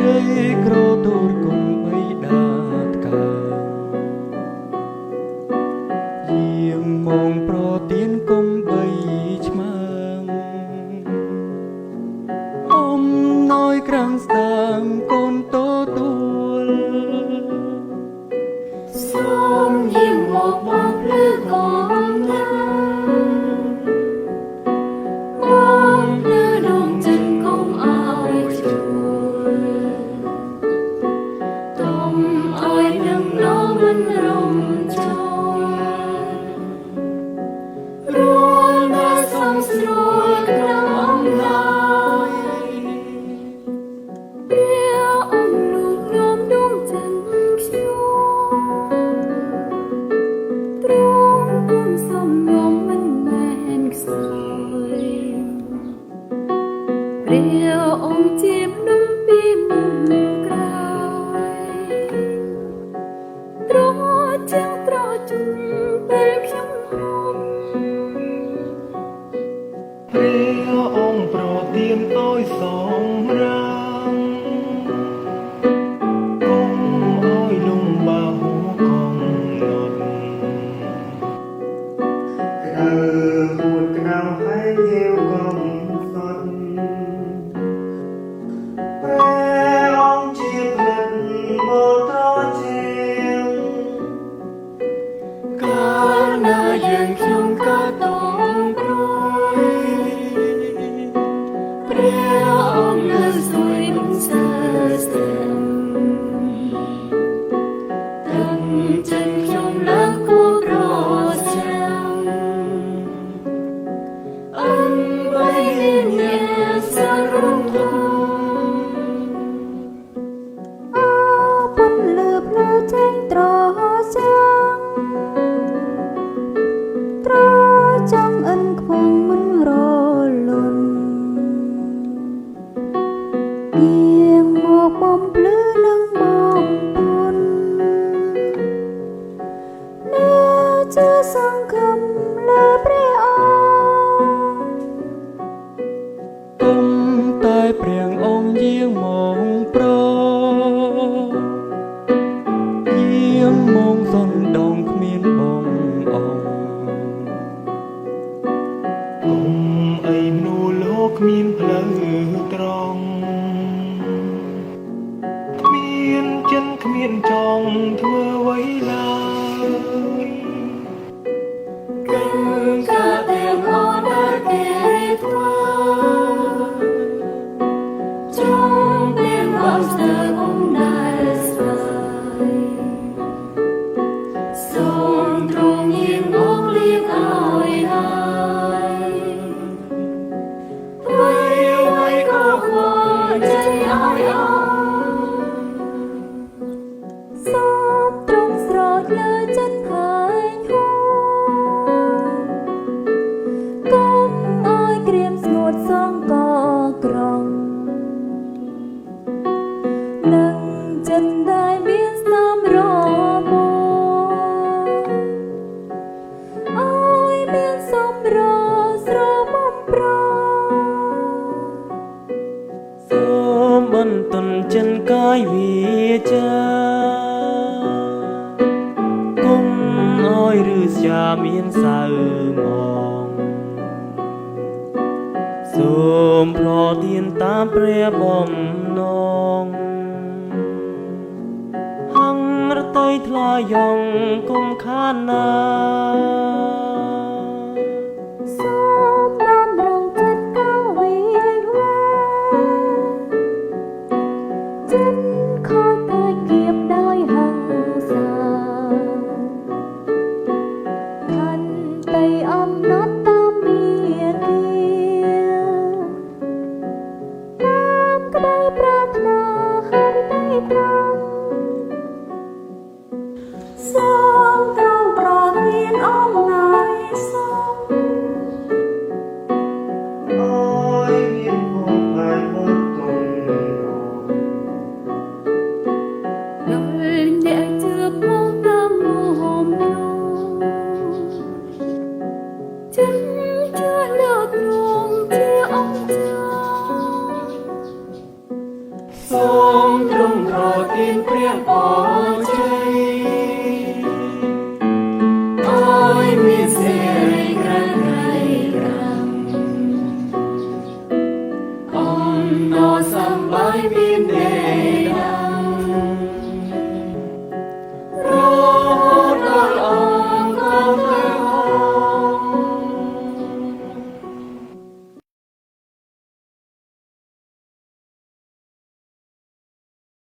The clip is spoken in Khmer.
ត្រីក្រទូលគុំបីដាតកាយាងមកប្រទៀនគុំបីឆ្មាំអំណយក្រាំងស្ដាងកូនតទួលសូមយាងមកបងភ្លឺកងណាបងភ្លឺដងចិនកុំឲ្យជួលទុំឲ្យនឹងនោមមិនរំចូលរួលណាសំស្រួលក្នុងអំឡោយព្រះអង្គលោកញោមដងចិនទ្រង់គុំសំងំមិនមែនខ្សោយព្រះអង្គជាមនុស្សពីមុំក្រោយត្រជាងត្រជុំពេលខ្ញុំហមព្រះអង្គប្រទានឲ្យសំរាមគុំឲ្យលំបាហូកងនត់ក្តៅហួតក្តៅហើយយាវកំសត់ព្រះអង្គជាផ្លិតមកត្រជាងកាលណាយើងខ្ញុំក៏ต้องព្រួយព្រះអង្គលើសួយមិនសើស្ទឹងទាំងចិនខ្ញុំលើកគួរប្រចាំអនបីមានសរុបធំអពុនលើភ្លើចេញត្រចាំត្រចាំអិនខ្វងមិនរលន់យាងមកបំភ្លឺនឹងបងពុនអ្នកជាសង្ឃឹមលើព្រះអង្គគុំតែព្រះអង្គយាងមកប្រយាងមកសនដងគ្មានបងអង្គគុំអីមនុស្សលោកគ្មានផ្លូវត្រង់គ្មានចិនគ្មានចង់ធ្វើអ្វីឡើយគឺក៏ទាំងអស់ដែលគេធ្វើចង់ពេលមកស្ទើរអង្គដែលស្វាយសូមទ្រង់យាងមកលៀងឲ្យហើយអ្វីក៏ខ្វល់ចេញឲ្យអស់សូមទ្រង់ស្រោចលើចិត្តហើយហួរកុំឲ្យក្រៀមស្ងួតសងកក្រងនឹងចិត្តដែលមានស្នាមរបួរឲ្យមានសម្រស្របំប្រសូមបន្ទន់ចិនកាយវាចាគុំឲ្យឬស្យាមានសៅមងសូមប្រទានតាមព្រះបំណងហង្រតីថ្លាយ៉ងគុំខានណាសូមដំរងចិត្តកៅវិវេចិត្តខូចតែគៀបដោយហិង្សាខន្តីអំណត់តាមមាគាតាមក្តីប្រាថ្នាហន្តីត្រង់សូមទ្រង់ប្រទានអំណាចសូមអើយមានមកហើយមកទុំ សូមទ្រង់ប្រទានព្រះពរជ័យឲ្យមានសេរីក្រាញ់ក្រៃរាំអំណរសប្បាយមានទេ